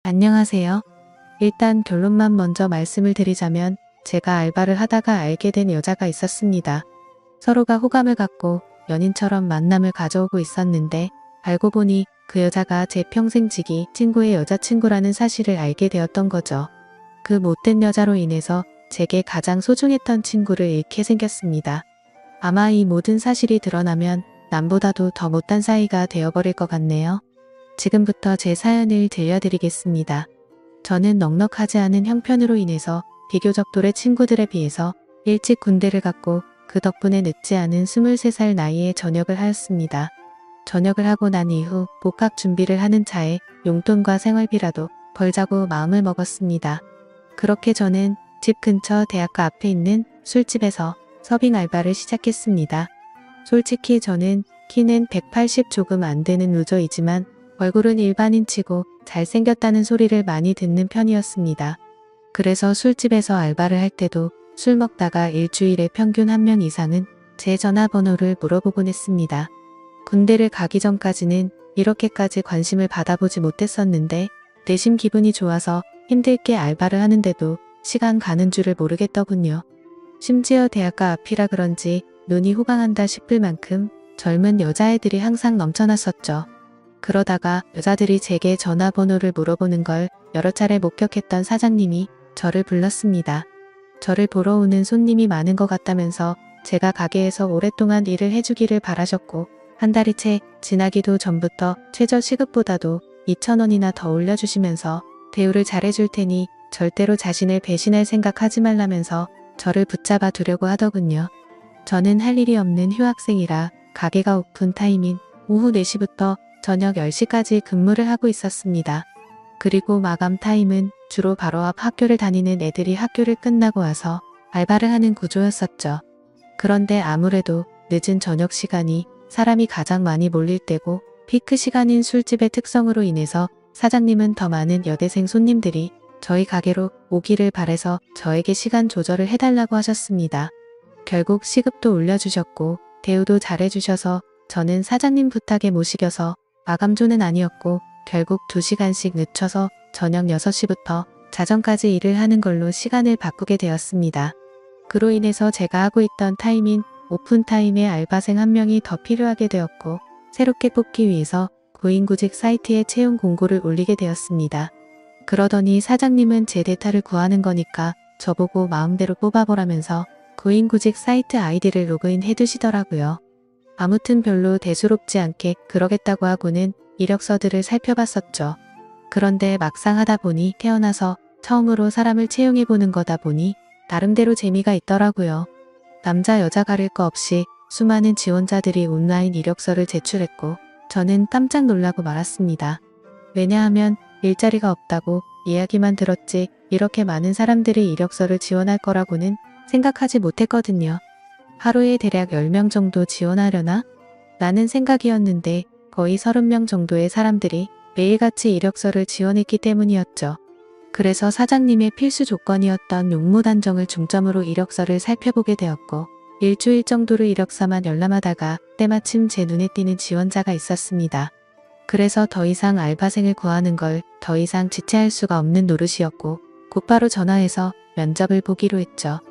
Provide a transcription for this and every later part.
안녕하세요. 일단 결론만 먼저 말씀을 드리자면 제가 알바를 하다가 알게 된 여자가 있었습니다. 서로가 호감을 갖고 연인처럼 만남을 가져오고 있었는데 알고 보니 그 여자가 제 평생지기 친구의 여자친구라는 사실을 알게 되었던 거죠. 그 못된 여자로 인해서 제게 가장 소중했던 친구를 잃게 생겼습니다. 아마 이 모든 사실이 드러나면 남보다도 더 못한 사이가 되어버릴 것 같네요. 지금부터 제 사연을 들려드리겠습니다. 저는 넉넉하지 않은 형편으로 인해서 비교적 또래 친구들에 비해서 일찍 군대를 갔고 그 덕분에 늦지 않은 23살 나이에 전역을 하였습니다. 전역을 하고 난 이후 복학 준비를 하는 차에 용돈과 생활비라도 벌자고 마음을 먹었습니다. 그렇게 저는 집 근처 대학가 앞에 있는 술집에서 서빙 알바를 시작했습니다. 솔직히 저는 키는 180 조금 안 되는 루저이지만 얼굴은 일반인치고 잘생겼다는 소리를 많이 듣는 편이었습니다. 그래서 술집에서 알바를 할 때도 술 먹다가 일주일에 평균 1명 이상은 제 전화번호를 물어보곤 했습니다. 군대를 가기 전까지는 이렇게까지 관심을 받아보지 못했었는데 내심 기분이 좋아서 힘들게 알바를 하는데도 시간 가는 줄을 모르겠더군요. 심지어 대학가 앞이라 그런지 눈이 호강한다 싶을 만큼 젊은 여자애들이 항상 넘쳐났었죠. 그러다가 여자들이 제게 전화번호를 물어보는 걸 여러 차례 목격했던 사장님이 저를 불렀습니다. 저를 보러 오는 손님이 많은 것 같다면서 제가 가게에서 오랫동안 일을 해주기를 바라셨고 한 달이 채 지나기도 전부터 최저 시급보다도 2,000원이나 더 올려주시면서 대우를 잘해줄 테니 절대로 자신을 배신할 생각하지 말라면서 저를 붙잡아 두려고 하더군요. 저는 할 일이 없는 휴학생이라 가게가 오픈 타임인 오후 4시부터 저녁 10시까지 근무를 하고 있었습니다. 그리고 마감 타임은 주로 바로 앞 학교를 다니는 애들이 학교를 끝나고 와서 알바를 하는 구조였었죠. 그런데 아무래도 늦은 저녁 시간이 사람이 가장 많이 몰릴 때고 피크 시간인 술집의 특성으로 인해서 사장님은 더 많은 여대생 손님들이 저희 가게로 오기를 바래서 저에게 시간 조절을 해달라고 하셨습니다. 결국 시급도 올려주셨고 대우도 잘해주셔서 저는 사장님 부탁에 못 이겨서 마감조는 아니었고 결국 2시간씩 늦춰서 저녁 6시부터 자정까지 일을 하는 걸로 시간을 바꾸게 되었습니다. 그로 인해서 제가 하고 있던 타임인 오픈타임에 알바생 1명이 더 필요하게 되었고 새롭게 뽑기 위해서 고인구직 사이트에 채용 공고를 올리게 되었습니다. 그러더니 사장님은 제 데이터를 구하는 거니까 저보고 마음대로 뽑아보라면서 고인구직 사이트 아이디를 로그인 해두시더라고요. 아무튼 별로 대수롭지 않게 그러겠다고 하고는 이력서들을 살펴봤었죠. 그런데 막상 하다 보니 태어나서 처음으로 사람을 채용해보는 거다 보니 나름대로 재미가 있더라고요. 남자 여자 가릴 거 없이 수많은 지원자들이 온라인 이력서를 제출했고 저는 깜짝 놀라고 말았습니다. 왜냐하면 일자리가 없다고 이야기만 들었지 이렇게 많은 사람들이 이력서를 지원할 거라고는 생각하지 못했거든요. 하루에 대략 10명 정도 지원하려나? 라는 생각이었는데 거의 30명 정도의 사람들이 매일같이 이력서를 지원했기 때문이었죠. 그래서 사장님의 필수 조건이었던 용모 단정을 중점으로 이력서를 살펴보게 되었고 일주일 정도로 이력서만 열람하다가 때마침 제 눈에 띄는 지원자가 있었습니다. 그래서 더 이상 알바생을 구하는 걸 더 이상 지체할 수가 없는 노릇이었고 곧바로 전화해서 면접을 보기로 했죠.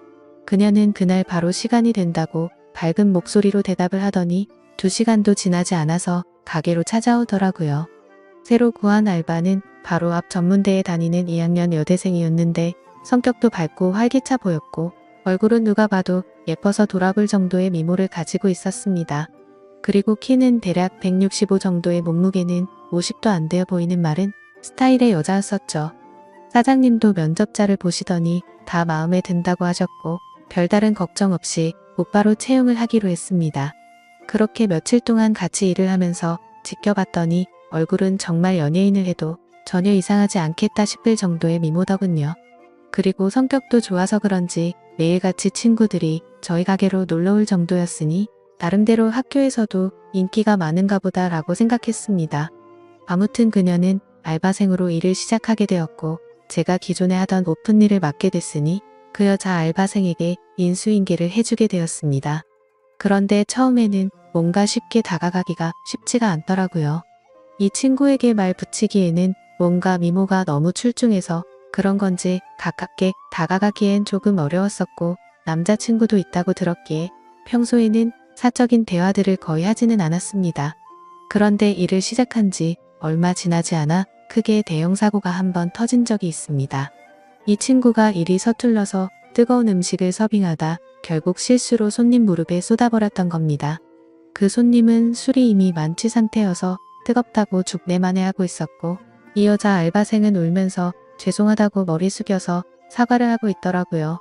그녀는 그날 바로 시간이 된다고 밝은 목소리로 대답을 하더니 2시간도 지나지 않아서 가게로 찾아오더라고요. 새로 구한 알바는 바로 앞 전문대에 다니는 2학년 여대생이었는데 성격도 밝고 활기차 보였고 얼굴은 누가 봐도 예뻐서 돌아볼 정도의 미모를 가지고 있었습니다. 그리고 키는 대략 165 정도의 몸무게는 50도 안 되어 보이는 마른 스타일의 여자였었죠. 사장님도 면접자를 보시더니 다 마음에 든다고 하셨고 별다른 걱정 없이 곧바로 채용을 하기로 했습니다. 그렇게 며칠 동안 같이 일을 하면서 지켜봤더니 얼굴은 정말 연예인을 해도 전혀 이상하지 않겠다 싶을 정도의 미모더군요. 그리고 성격도 좋아서 그런지 매일같이 친구들이 저희 가게로 놀러올 정도였으니 나름대로 학교에서도 인기가 많은가 보다 라고 생각했습니다. 아무튼 그녀는 알바생으로 일을 시작하게 되었고 제가 기존에 하던 오픈 일을 맡게 됐으니 그 여자 알바생에게 인수인계를 해주게 되었습니다. 그런데 처음에는 뭔가 쉽게 다가가기가 쉽지가 않더라고요. 이 친구에게 말 붙이기에는 뭔가 미모가 너무 출중해서 그런 건지 가깝게 다가가기엔 조금 어려웠었고 남자친구도 있다고 들었기에 평소에는 사적인 대화들을 거의 하지는 않았습니다. 그런데 일을 시작한 지 얼마 지나지 않아 크게 대형 사고가 한 번 터진 적이 있습니다. 이 친구가 일이 서툴러서 뜨거운 음식을 서빙하다 결국 실수로 손님 무릎에 쏟아버렸던 겁니다. 그 손님은 술이 이미 만취 상태여서 뜨겁다고 죽내만해하고 있었고 이 여자 알바생은 울면서 죄송하다고 머리 숙여서 사과를 하고 있더라고요.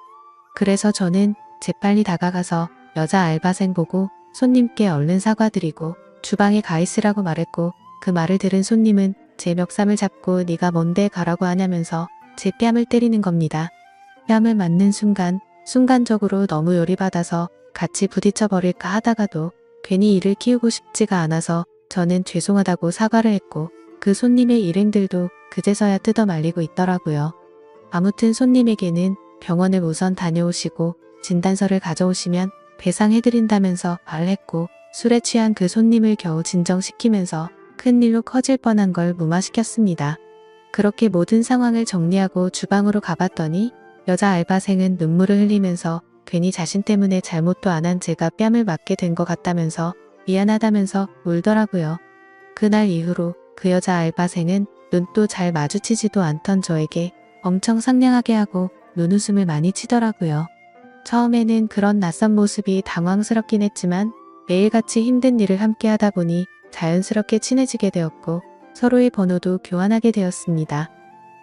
그래서 저는 재빨리 다가가서 여자 알바생 보고 손님께 얼른 사과드리고 주방에 가 있으라고 말했고 그 말을 들은 손님은 제 멱살을 잡고 네가 뭔데 가라고 하냐면서 제 뺨을 때리는 겁니다. 뺨을 맞는 순간적으로 너무 열이 받아서 같이 부딪혀 버릴까 하다가도 괜히 일을 키우고 싶지가 않아서 저는 죄송하다고 사과를 했고 그 손님의 일행들도 그제서야 뜯어 말리고 있더라고요. 아무튼 손님에게는 병원을 우선 다녀오시고 진단서를 가져오시면 배상해드린다면서 말했고 술에 취한 그 손님을 겨우 진정시키면서 큰일로 커질 뻔한 걸 무마시켰습니다. 그렇게 모든 상황을 정리하고 주방으로 가봤더니 여자 알바생은 눈물을 흘리면서 괜히 자신 때문에 잘못도 안 한 제가 뺨을 맞게 된 것 같다면서 미안하다면서 울더라고요. 그날 이후로 그 여자 알바생은 눈도 잘 마주치지도 않던 저에게 엄청 상냥하게 하고 눈웃음을 많이 치더라고요. 처음에는 그런 낯선 모습이 당황스럽긴 했지만 매일같이 힘든 일을 함께 하다 보니 자연스럽게 친해지게 되었고 서로의 번호도 교환하게 되었습니다.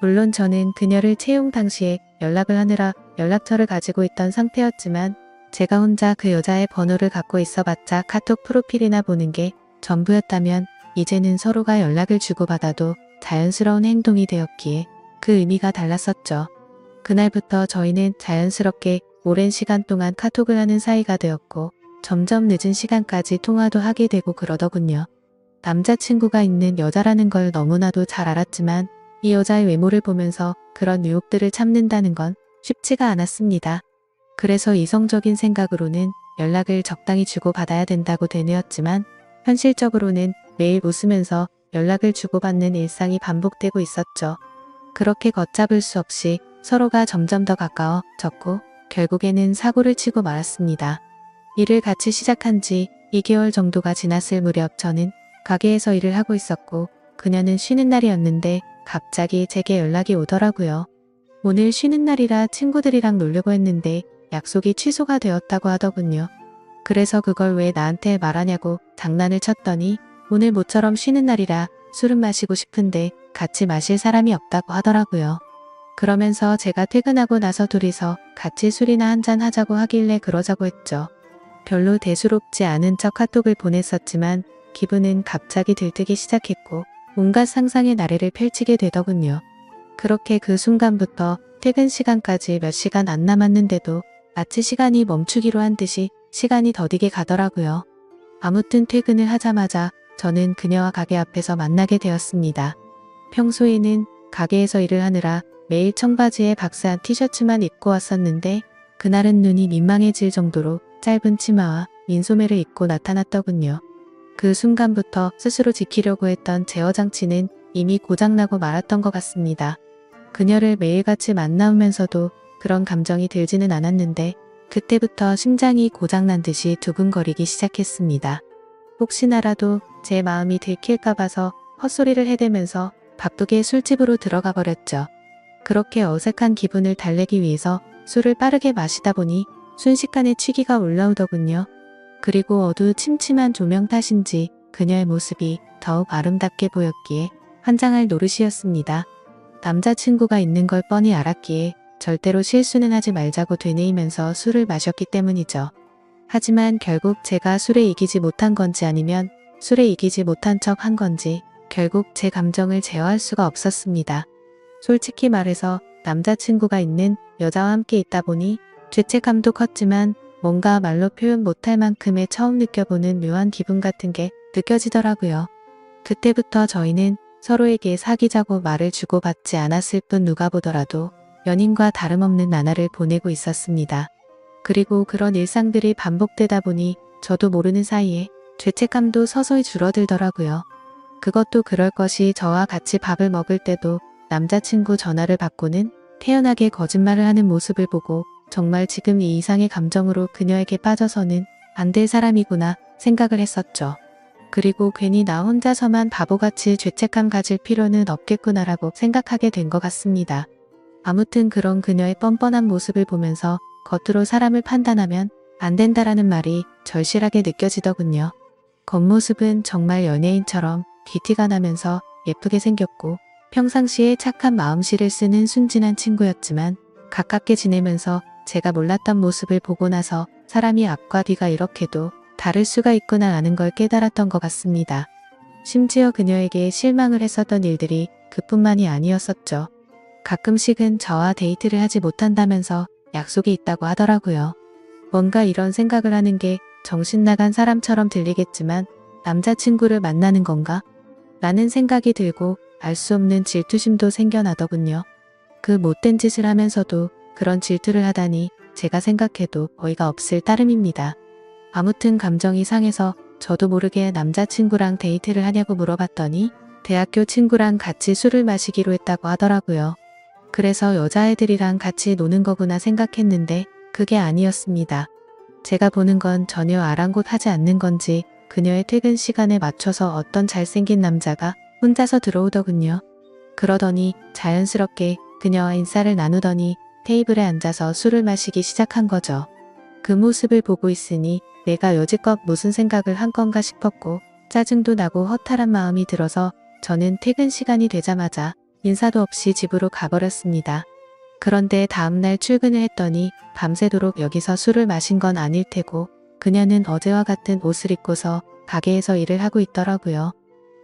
물론 저는 그녀를 채용 당시에 연락을 하느라 연락처를 가지고 있던 상태였지만 제가 혼자 그 여자의 번호를 갖고 있어봤자 카톡 프로필이나 보는 게 전부였다면 이제는 서로가 연락을 주고받아도 자연스러운 행동이 되었기에 그 의미가 달랐었죠. 그날부터 저희는 자연스럽게 오랜 시간 동안 카톡을 하는 사이가 되었고 점점 늦은 시간까지 통화도 하게 되고 그러더군요. 남자친구가 있는 여자라는 걸 너무나도 잘 알았지만 이 여자의 외모를 보면서 그런 유혹들을 참는다는 건 쉽지가 않았습니다. 그래서 이성적인 생각으로는 연락을 적당히 주고받아야 된다고 되뇌었지만 현실적으로는 매일 웃으면서 연락을 주고받는 일상이 반복되고 있었죠. 그렇게 걷잡을 수 없이 서로가 점점 더 가까워졌고 결국에는 사고를 치고 말았습니다. 일을 같이 시작한 지 2개월 정도가 지났을 무렵 저는 가게에서 일을 하고 있었고 그녀는 쉬는 날이었는데 갑자기 제게 연락이 오더라고요. 오늘 쉬는 날이라 친구들이랑 놀려고 했는데 약속이 취소가 되었다고 하더군요. 그래서 그걸 왜 나한테 말하냐고 장난을 쳤더니 오늘 모처럼 쉬는 날이라 술은 마시고 싶은데 같이 마실 사람이 없다고 하더라고요. 그러면서 제가 퇴근하고 나서 둘이서 같이 술이나 한잔 하자고 하길래 그러자고 했죠. 별로 대수롭지 않은 척 카톡을 보냈었지만 기분은 갑자기 들뜨기 시작했고 온갖 상상의 나래를 펼치게 되더군요. 그렇게 그 순간부터 퇴근 시간까지 몇 시간 안 남았는데도 마치 시간이 멈추기로 한 듯이 시간이 더디게 가더라고요. 아무튼 퇴근을 하자마자 저는 그녀와 가게 앞에서 만나게 되었습니다. 평소에는 가게에서 일을 하느라 매일 청바지에 박스한 티셔츠만 입고 왔었는데 그날은 눈이 민망해질 정도로 짧은 치마와 민소매를 입고 나타났더군요. 그 순간부터 스스로 지키려고 했던 제어장치는 이미 고장나고 말았던 것 같습니다. 그녀를 매일같이 만나오면서도 그런 감정이 들지는 않았는데 그때부터 심장이 고장난 듯이 두근거리기 시작했습니다. 혹시나라도 제 마음이 들킬까 봐서 헛소리를 해대면서 바쁘게 술집으로 들어가 버렸죠. 그렇게 어색한 기분을 달래기 위해서 술을 빠르게 마시다 보니 순식간에 취기가 올라오더군요. 그리고 어두침침한 조명 탓인지 그녀의 모습이 더욱 아름답게 보였기에 환장할 노릇이었습니다. 남자친구가 있는 걸 뻔히 알았기에 절대로 실수는 하지 말자고 되뇌이면서 술을 마셨기 때문이죠. 하지만 결국 제가 술에 이기지 못한 건지 아니면 술에 이기지 못한 척 한 건지 결국 제 감정을 제어할 수가 없었습니다. 솔직히 말해서 남자친구가 있는 여자와 함께 있다 보니 죄책감도 컸지만 뭔가 말로 표현 못할 만큼의 처음 느껴보는 묘한 기분 같은 게 느껴지더라고요. 그때부터 저희는 서로에게 사귀자고 말을 주고받지 않았을 뿐 누가 보더라도 연인과 다름없는 나날을 보내고 있었습니다. 그리고 그런 일상들이 반복되다 보니 저도 모르는 사이에 죄책감도 서서히 줄어들더라고요. 그것도 그럴 것이 저와 같이 밥을 먹을 때도 남자친구 전화를 받고는 태연하게 거짓말을 하는 모습을 보고 정말 지금 이 이상의 감정으로 그녀에게 빠져서는 안 될 사람이구나 생각을 했었죠. 그리고 괜히 나 혼자서만 바보같이 죄책감 가질 필요는 없겠구나라고 생각하게 된 것 같습니다. 아무튼 그런 그녀의 뻔뻔한 모습을 보면서 겉으로 사람을 판단하면 안 된다라는 말이 절실하게 느껴지더군요. 겉모습은 정말 연예인처럼 귀티가 나면서 예쁘게 생겼고 평상시에 착한 마음씨를 쓰는 순진한 친구였지만 가깝게 지내면서 제가 몰랐던 모습을 보고 나서 사람이 앞과 뒤가 이렇게도 다를 수가 있구나 하는 걸 깨달았던 것 같습니다. 심지어 그녀에게 실망을 했었던 일들이 그뿐만이 아니었었죠. 가끔씩은 저와 데이트를 하지 못한다면서 약속이 있다고 하더라고요. 뭔가 이런 생각을 하는 게 정신 나간 사람처럼 들리겠지만 남자친구를 만나는 건가? 라는 생각이 들고 알 수 없는 질투심도 생겨나더군요. 그 못된 짓을 하면서도 그런 질투를 하다니 제가 생각해도 어이가 없을 따름입니다. 아무튼 감정이 상해서 저도 모르게 남자친구랑 데이트를 하냐고 물어봤더니 대학교 친구랑 같이 술을 마시기로 했다고 하더라고요. 그래서 여자애들이랑 같이 노는 거구나 생각했는데 그게 아니었습니다. 제가 보는 건 전혀 아랑곳하지 않는 건지 그녀의 퇴근 시간에 맞춰서 어떤 잘생긴 남자가 혼자서 들어오더군요. 그러더니 자연스럽게 그녀와 인사를 나누더니 테이블에 앉아서 술을 마시기 시작한 거죠. 그 모습을 보고 있으니 내가 여지껏 무슨 생각을 한 건가 싶었고 짜증도 나고 허탈한 마음이 들어서 저는 퇴근 시간이 되자마자 인사도 없이 집으로 가버렸습니다. 그런데 다음날 출근을 했더니 밤새도록 여기서 술을 마신 건 아닐 테고 그녀는 어제와 같은 옷을 입고서 가게에서 일을 하고 있더라고요.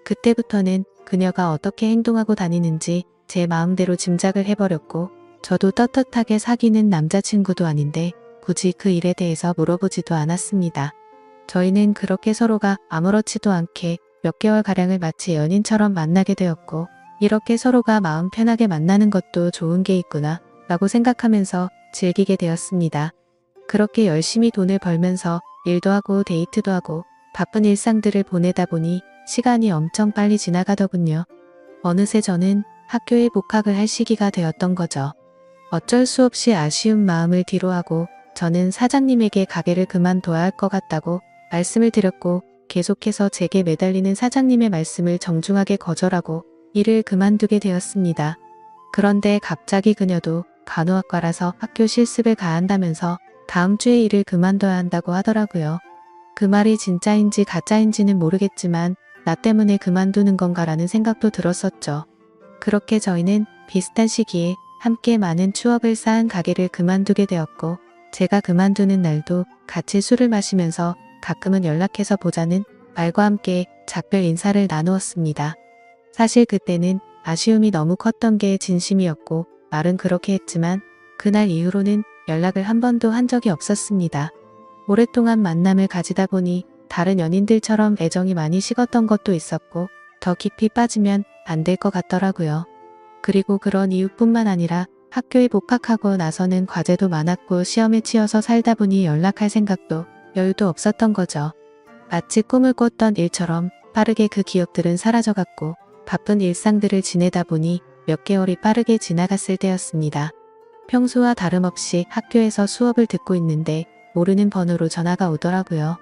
그때부터는 그녀가 어떻게 행동하고 다니는지 제 마음대로 짐작을 해버렸고 저도 떳떳하게 사귀는 남자친구도 아닌데 굳이 그 일에 대해서 물어보지도 않았습니다. 저희는 그렇게 서로가 아무렇지도 않게 몇 개월가량을 마치 연인처럼 만나게 되었고 이렇게 서로가 마음 편하게 만나는 것도 좋은 게 있구나 라고 생각하면서 즐기게 되었습니다. 그렇게 열심히 돈을 벌면서 일도 하고 데이트도 하고 바쁜 일상들을 보내다 보니 시간이 엄청 빨리 지나가더군요. 어느새 저는 학교에 복학을 할 시기가 되었던 거죠. 어쩔 수 없이 아쉬운 마음을 뒤로하고 저는 사장님에게 가게를 그만둬야 할 것 같다고 말씀을 드렸고 계속해서 제게 매달리는 사장님의 말씀을 정중하게 거절하고 일을 그만두게 되었습니다. 그런데 갑자기 그녀도 간호학과라서 학교 실습을 가야 한다면서 다음 주에 일을 그만둬야 한다고 하더라고요. 그 말이 진짜인지 가짜인지는 모르겠지만 나 때문에 그만두는 건가라는 생각도 들었었죠. 그렇게 저희는 비슷한 시기에 함께 많은 추억을 쌓은 가게를 그만두게 되었고 제가 그만두는 날도 같이 술을 마시면서 가끔은 연락해서 보자는 말과 함께 작별 인사를 나누었습니다. 사실 그때는 아쉬움이 너무 컸던 게 진심이었고 말은 그렇게 했지만 그날 이후로는 연락을 한 번도 한 적이 없었습니다. 오랫동안 만남을 가지다 보니 다른 연인들처럼 애정이 많이 식었던 것도 있었고 더 깊이 빠지면 안 될 것 같더라고요. 그리고 그런 이유뿐만 아니라 학교에 복학하고 나서는 과제도 많았고 시험에 치여서 살다 보니 연락할 생각도 여유도 없었던 거죠. 마치 꿈을 꿨던 일처럼 빠르게 그 기억들은 사라져갔고 바쁜 일상들을 지내다 보니 몇 개월이 빠르게 지나갔을 때였습니다. 평소와 다름없이 학교에서 수업을 듣고 있는데 모르는 번호로 전화가 오더라고요.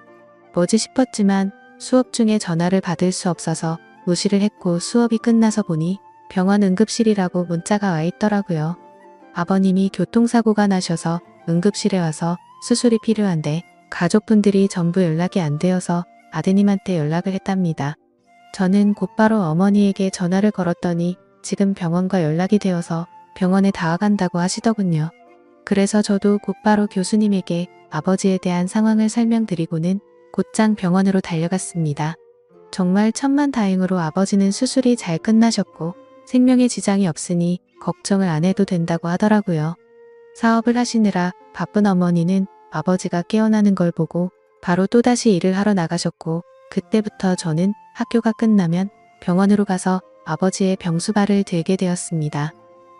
뭐지 싶었지만 수업 중에 전화를 받을 수 없어서 무시를 했고 수업이 끝나서 보니 병원 응급실이라고 문자가 와 있더라고요. 아버님이 교통사고가 나셔서 응급실에 와서 수술이 필요한데 가족분들이 전부 연락이 안 되어서 아드님한테 연락을 했답니다. 저는 곧바로 어머니에게 전화를 걸었더니 지금 병원과 연락이 되어서 병원에 다와간다고 하시더군요. 그래서 저도 곧바로 교수님에게 아버지에 대한 상황을 설명드리고는 곧장 병원으로 달려갔습니다. 정말 천만다행으로 아버지는 수술이 잘 끝나셨고 생명에 지장이 없으니 걱정을 안 해도 된다고 하더라고요. 사업을 하시느라 바쁜 어머니는 아버지가 깨어나는 걸 보고 바로 또다시 일을 하러 나가셨고 그때부터 저는 학교가 끝나면 병원으로 가서 아버지의 병수발을 들게 되었습니다.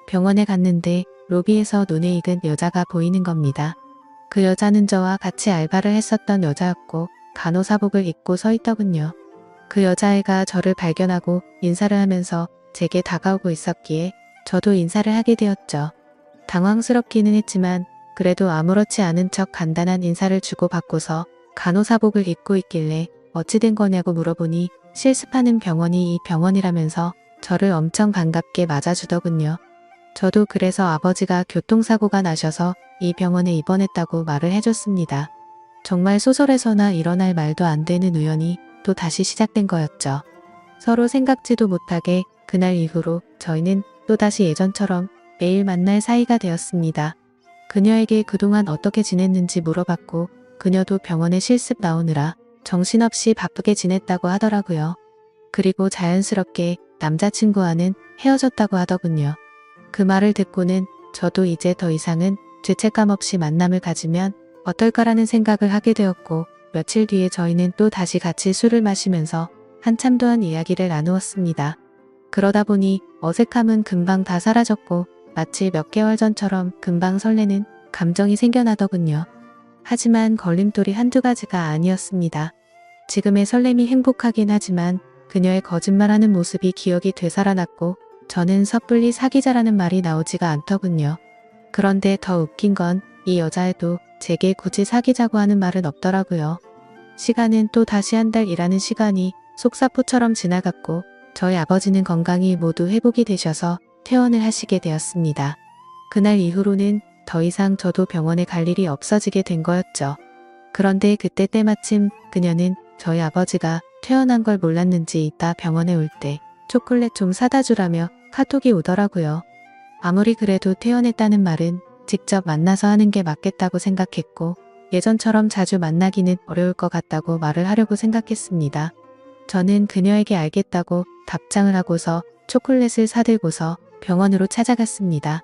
병원에 갔는데 로비에서 눈에 익은 여자가 보이는 겁니다. 그 여자는 저와 같이 알바를 했었던 여자였고 간호사복을 입고 서 있더군요. 그 여자애가 저를 발견하고 인사를 하면서 제게 다가오고 있었기에 저도 인사를 하게 되었죠. 당황스럽기는 했지만 그래도 아무렇지 않은 척 간단한 인사를 주고받고서 간호사복을 입고 있길래 어찌 된 거냐고 물어보니 실습하는 병원이 이 병원이라면서 저를 엄청 반갑게 맞아주더군요. 저도 그래서 아버지가 교통사고가 나셔서 이 병원에 입원했다고 말을 해줬습니다. 정말 소설에서나 일어날 말도 안 되는 우연이 또 다시 시작된 거였죠. 서로 생각지도 못하게 그날 이후로 저희는 또다시 예전처럼 매일 만날 사이가 되었습니다. 그녀에게 그동안 어떻게 지냈는지 물어봤고 그녀도 병원에 실습 나오느라 정신없이 바쁘게 지냈다고 하더라고요. 그리고 자연스럽게 남자친구와는 헤어졌다고 하더군요. 그 말을 듣고는 저도 이제 더 이상은 죄책감 없이 만남을 가지면 어떨까라는 생각을 하게 되었고 며칠 뒤에 저희는 또 다시 같이 술을 마시면서 한참 동안 이야기를 나누었습니다. 그러다 보니 어색함은 금방 다 사라졌고 마치 몇 개월 전처럼 금방 설레는 감정이 생겨나더군요. 하지만 걸림돌이 한두 가지가 아니었습니다. 지금의 설렘이 행복하긴 하지만 그녀의 거짓말하는 모습이 기억이 되살아났고 저는 섣불리 사귀자라는 말이 나오지가 않더군요. 그런데 더 웃긴 건 이 여자애도 제게 굳이 사귀자고 하는 말은 없더라고요. 시간은 또 다시 한 달 일하는 시간이 속사포처럼 지나갔고 저희 아버지는 건강이 모두 회복이 되셔서 퇴원을 하시게 되었습니다. 그날 이후로는 더 이상 저도 병원에 갈 일이 없어지게 된 거였죠. 그런데 그때 때마침 그녀는 저희 아버지가 퇴원한 걸 몰랐는지 이따 병원에 올 때 초콜릿 좀 사다 주라며 카톡이 오더라고요. 아무리 그래도 퇴원했다는 말은 직접 만나서 하는 게 맞겠다고 생각했고 예전처럼 자주 만나기는 어려울 것 같다고 말을 하려고 생각했습니다. 저는 그녀에게 알겠다고 답장을 하고서 초콜릿을 사들고서 병원으로 찾아갔습니다.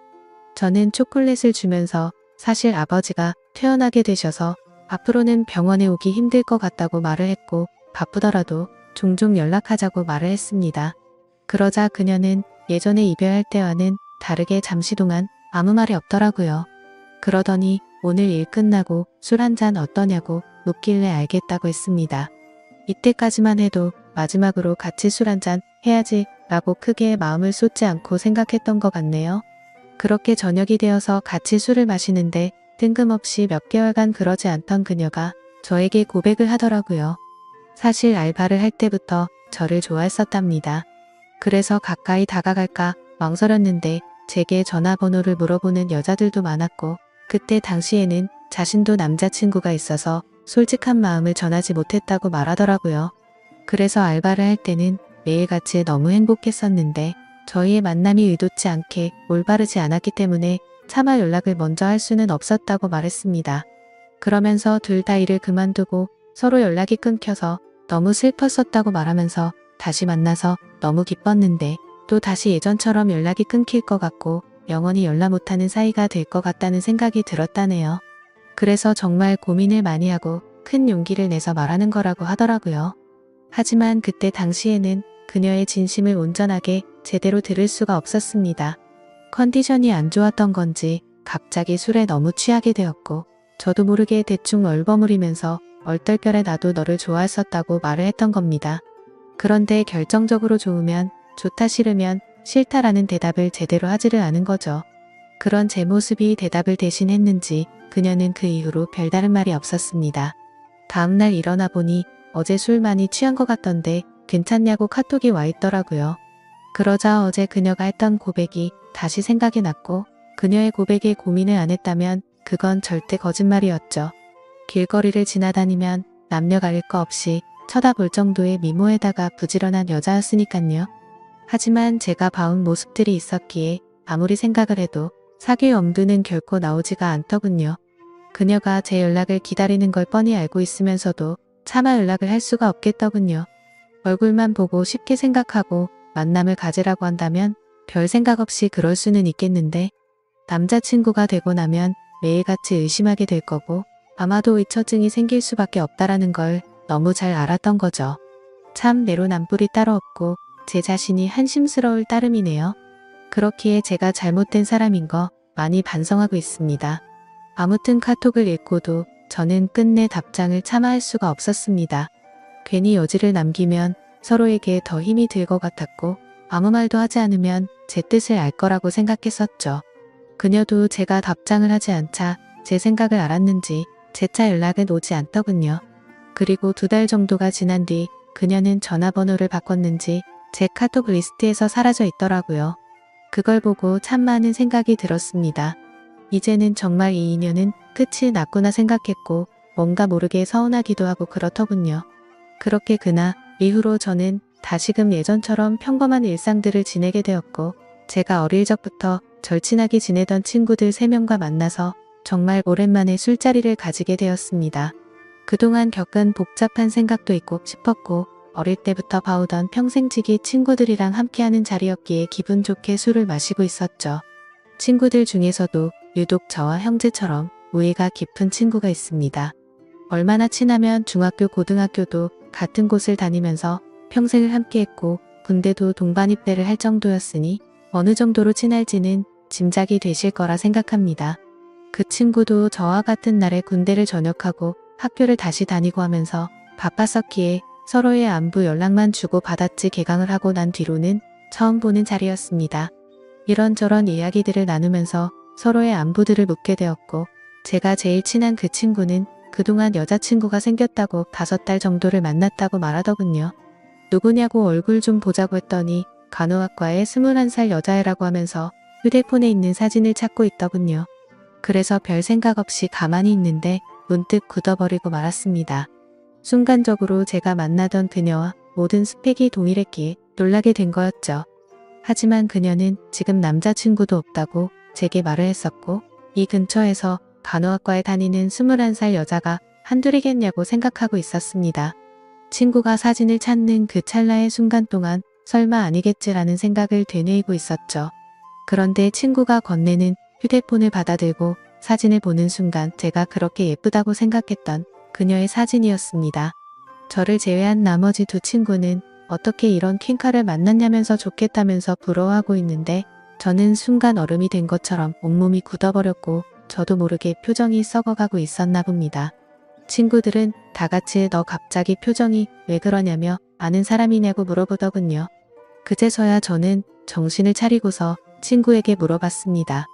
저는 초콜릿을 주면서 사실 아버지가 퇴원하게 되셔서 앞으로는 병원에 오기 힘들 것 같다고 말을 했고 바쁘더라도 종종 연락하자고 말을 했습니다. 그러자 그녀는 예전에 이별할 때와는 다르게 잠시 동안 아무 말이 없더라고요. 그러더니 오늘 일 끝나고 술 한잔 어떠냐고 묻길래 알겠다고 했습니다. 이때까지만 해도 마지막으로 같이 술 한잔 해야지 라고 크게 마음을 쏟지 않고 생각했던 것 같네요. 그렇게 저녁이 되어서 같이 술을 마시는데 뜬금없이 몇 개월간 그러지 않던 그녀가 저에게 고백을 하더라고요. 사실 알바를 할 때부터 저를 좋아했었답니다. 그래서 가까이 다가갈까 망설였는데 제게 전화번호를 물어보는 여자들도 많았고 그때 당시에는 자신도 남자친구가 있어서 솔직한 마음을 전하지 못했다고 말하더라고요. 그래서 알바를 할 때는 매일같이 너무 행복했었는데 저희의 만남이 의도치 않게 올바르지 않았기 때문에 차마 연락을 먼저 할 수는 없었다고 말했습니다. 그러면서 둘 다 일을 그만두고 서로 연락이 끊겨서 너무 슬펐었다고 말하면서 다시 만나서 너무 기뻤는데 또 다시 예전처럼 연락이 끊길 것 같고 영원히 연락 못하는 사이가 될 것 같다는 생각이 들었다네요. 그래서 정말 고민을 많이 하고 큰 용기를 내서 말하는 거라고 하더라고요. 하지만 그때 당시에는 그녀의 진심을 온전하게 제대로 들을 수가 없었습니다. 컨디션이 안 좋았던 건지 갑자기 술에 너무 취하게 되었고 저도 모르게 대충 얼버무리면서 얼떨결에 나도 너를 좋아했었다고 말을 했던 겁니다. 그런데 결정적으로 좋으면 좋다 싫으면 싫다라는 대답을 제대로 하지를 않은 거죠. 그런 제 모습이 대답을 대신했는지 그녀는 그 이후로 별다른 말이 없었습니다. 다음날 일어나 보니 어제 술 많이 취한 것 같던데 괜찮냐고 카톡이 와 있더라고요. 그러자 어제 그녀가 했던 고백이 다시 생각이 났고 그녀의 고백에 고민을 안 했다면 그건 절대 거짓말이었죠. 길거리를 지나다니면 남녀 가릴 거 없이 쳐다볼 정도의 미모에다가 부지런한 여자였으니깐요. 하지만 제가 봐온 모습들이 있었기에 아무리 생각을 해도 사귈 엄두는 결코 나오지가 않더군요. 그녀가 제 연락을 기다리는 걸 뻔히 알고 있으면서도 차마 연락을 할 수가 없겠더군요. 얼굴만 보고 쉽게 생각하고 만남을 가지라고 한다면 별 생각 없이 그럴 수는 있겠는데 남자친구가 되고 나면 매일같이 의심하게 될 거고 아마도 의처증이 생길 수밖에 없다라는 걸 너무 잘 알았던 거죠. 참 내로남불이 따로 없고 제 자신이 한심스러울 따름이네요. 그렇기에 제가 잘못된 사람인 거 많이 반성하고 있습니다. 아무튼 카톡을 읽고도 저는 끝내 답장을 참아 할 수가 없었습니다. 괜히 여지를 남기면 서로에게 더 힘이 들 것 같았고 아무 말도 하지 않으면 제 뜻을 알 거라고 생각했었죠. 그녀도 제가 답장을 하지 않자 제 생각을 알았는지 재차 연락은 오지 않더군요. 그리고 2달 정도가 지난 뒤 그녀는 전화번호를 바꿨는지 제 카톡 리스트에서 사라져 있더라고요. 그걸 보고 참 많은 생각이 들었습니다. 이제는 정말 이 인연은 끝이 났구나 생각했고 뭔가 모르게 서운하기도 하고 그렇더군요. 그렇게 그날 이후로 저는 다시금 예전처럼 평범한 일상들을 지내게 되었고 제가 어릴 적부터 절친하게 지내던 친구들 3명과 만나서 정말 오랜만에 술자리를 가지게 되었습니다. 그동안 겪은 복잡한 생각도 있고 싶었고 어릴 때부터 봐오던 평생지기 친구들이랑 함께하는 자리였기에 기분 좋게 술을 마시고 있었죠. 친구들 중에서도 유독 저와 형제처럼 우애가 깊은 친구가 있습니다. 얼마나 친하면 중학교, 고등학교도 같은 곳을 다니면서 평생을 함께했고 군대도 동반 입대를 할 정도였으니 어느 정도로 친할지는 짐작이 되실 거라 생각합니다. 그 친구도 저와 같은 날에 군대를 전역하고 학교를 다시 다니고 하면서 바빴었기에 서로의 안부 연락만 주고 받았지 개강을 하고 난 뒤로는 처음 보는 자리였습니다. 이런저런 이야기들을 나누면서 서로의 안부들을 묻게 되었고 제가 제일 친한 그 친구는 그동안 여자친구가 생겼다고 5달 정도를 만났다고 말하더군요. 누구냐고 얼굴 좀 보자고 했더니 간호학과의 21살 여자애라고 하면서 휴대폰에 있는 사진을 찾고 있더군요. 그래서 별 생각 없이 가만히 있는데 문득 굳어버리고 말았습니다. 순간적으로 제가 만나던 그녀와 모든 스펙이 동일했기에 놀라게 된 거였죠. 하지만 그녀는 지금 남자친구도 없다고 제게 말을 했었고 이 근처에서 간호학과에 다니는 21살 여자가 한둘이겠냐고 생각하고 있었습니다. 친구가 사진을 찾는 그 찰나의 순간 동안 설마 아니겠지라는 생각을 되뇌이고 있었죠. 그런데 친구가 건네는 휴대폰을 받아들고 사진을 보는 순간 제가 그렇게 예쁘다고 생각했던 그녀의 사진이었습니다. 저를 제외한 나머지 2 친구는 어떻게 이런 퀸카를 만났냐면서 좋겠다면서 부러워하고 있는데 저는 순간 얼음이 된 것처럼 온몸이 굳어버렸고 저도 모르게 표정이 썩어가고 있었나 봅니다. 친구들은 다 같이 너 갑자기 표정이 왜 그러냐며 아는 사람이냐고 물어보더군요. 그제서야 저는 정신을 차리고서 친구에게 물어봤습니다.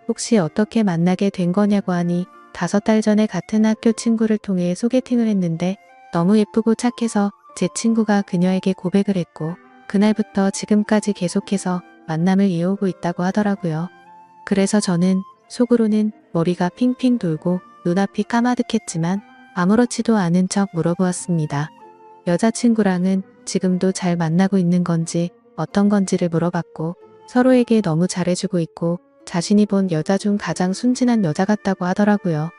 혹시 어떻게 만나게 된 거냐고 하니 5달 전에 같은 학교 친구를 통해 소개팅을 했는데 너무 예쁘고 착해서 제 친구가 그녀에게 고백을 했고 그날부터 지금까지 계속해서 만남을 이어오고 있다고 하더라고요. 그래서 저는 속으로는 머리가 핑핑 돌고 눈앞이 까마득했지만 아무렇지도 않은 척 물어보았습니다. 여자친구랑은 지금도 잘 만나고 있는 건지 어떤 건지를 물어봤고 서로에게 너무 잘해주고 있고 자신이 본 여자 중 가장 순진한 여자 같다고 하더라고요.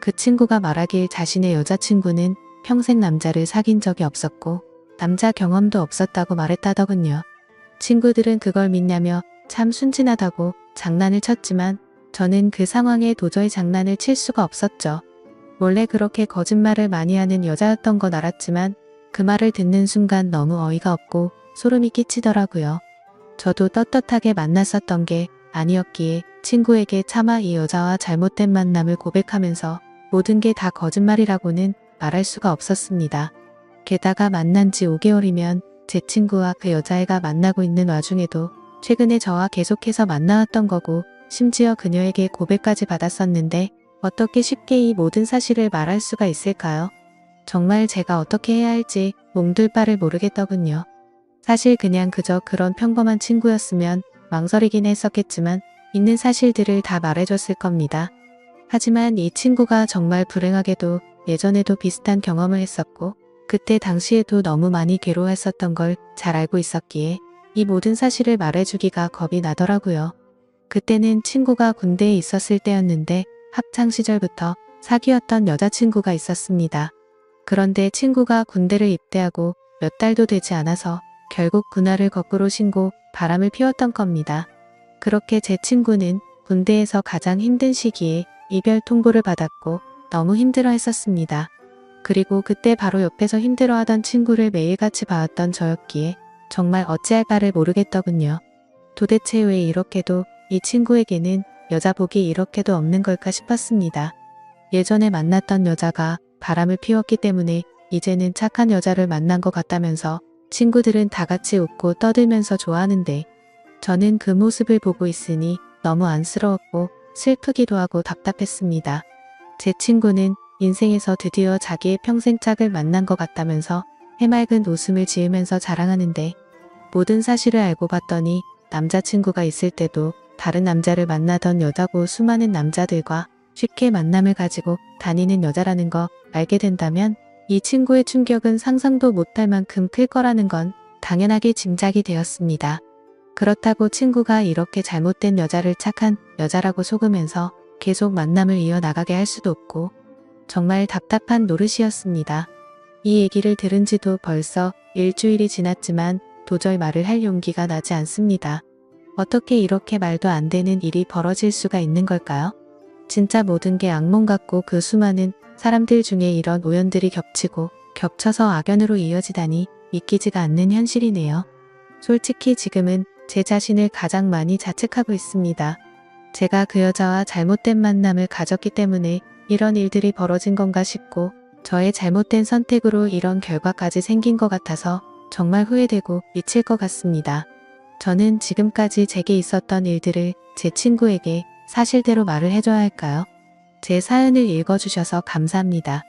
그 친구가 말하길 자신의 여자친구는 평생 남자를 사귄 적이 없었고 남자 경험도 없었다고 말했다더군요. 친구들은 그걸 믿냐며 참 순진하다고 장난을 쳤지만 저는 그 상황에 도저히 장난을 칠 수가 없었죠. 원래 그렇게 거짓말을 많이 하는 여자였던 건 알았지만 그 말을 듣는 순간 너무 어이가 없고 소름이 끼치더라고요. 저도 떳떳하게 만났었던 게 아니었기에 친구에게 차마 이 여자와 잘못된 만남을 고백하면서 모든 게 다 거짓말이라고는 말할 수가 없었습니다. 게다가 만난 지 5개월이면 제 친구와 그 여자애가 만나고 있는 와중에도 최근에 저와 계속해서 만나왔던 거고 심지어 그녀에게 고백까지 받았었는데 어떻게 쉽게 이 모든 사실을 말할 수가 있을까요? 정말 제가 어떻게 해야 할지 몽들 바를 모르겠더군요. 사실 그냥 그저 그런 평범한 친구였으면 망설이긴 했었겠지만 있는 사실들을 다 말해줬을 겁니다. 하지만 이 친구가 정말 불행하게도 예전에도 비슷한 경험을 했었고 그때 당시에도 너무 많이 괴로워했었던 걸 잘 알고 있었기에 이 모든 사실을 말해주기가 겁이 나더라고요. 그때는 친구가 군대에 있었을 때였는데 학창시절부터 사귀었던 여자친구가 있었습니다. 그런데 친구가 군대를 입대하고 몇 달도 되지 않아서 결국 그날을 거꾸로 신고 바람을 피웠던 겁니다. 그렇게 제 친구는 군대에서 가장 힘든 시기에 이별 통보를 받았고 너무 힘들어 했었습니다. 그리고 그때 바로 옆에서 힘들어하던 친구를 매일같이 봐왔던 저였기에 정말 어찌할 바를 모르겠더군요. 도대체 왜 이렇게도 이 친구에게는 여자복이 이렇게도 없는 걸까 싶었습니다. 예전에 만났던 여자가 바람을 피웠기 때문에 이제는 착한 여자를 만난 것 같다면서 친구들은 다 같이 웃고 떠들면서 좋아하는데 저는 그 모습을 보고 있으니 너무 안쓰러웠고 슬프기도 하고 답답했습니다. 제 친구는 인생에서 드디어 자기의 평생 짝을 만난 것 같다면서 해맑은 웃음을 지으면서 자랑하는데 모든 사실을 알고 봤더니 남자친구가 있을 때도 다른 남자를 만나던 여자고 수많은 남자들과 쉽게 만남을 가지고 다니는 여자라는 거 알게 된다면 이 친구의 충격은 상상도 못할 만큼 클 거라는 건 당연하게 짐작이 되었습니다. 그렇다고 친구가 이렇게 잘못된 여자를 착한 여자라고 속으면서 계속 만남을 이어나가게 할 수도 없고 정말 답답한 노릇이었습니다. 이 얘기를 들은 지도 벌써 일주일이 지났지만 도저히 말을 할 용기가 나지 않습니다. 어떻게 이렇게 말도 안 되는 일이 벌어질 수가 있는 걸까요? 진짜 모든 게 악몽 같고 그 수많은 사람들 중에 이런 우연들이 겹치고 겹쳐서 악연으로 이어지다니 믿기지가 않는 현실이네요. 솔직히 지금은 제 자신을 가장 많이 자책하고 있습니다. 제가 그 여자와 잘못된 만남을 가졌기 때문에 이런 일들이 벌어진 건가 싶고 저의 잘못된 선택으로 이런 결과까지 생긴 것 같아서 정말 후회되고 미칠 것 같습니다. 저는 지금까지 제게 있었던 일들을 제 친구에게 사실대로 말을 해줘야 할까요? 제 사연을 읽어주셔서 감사합니다.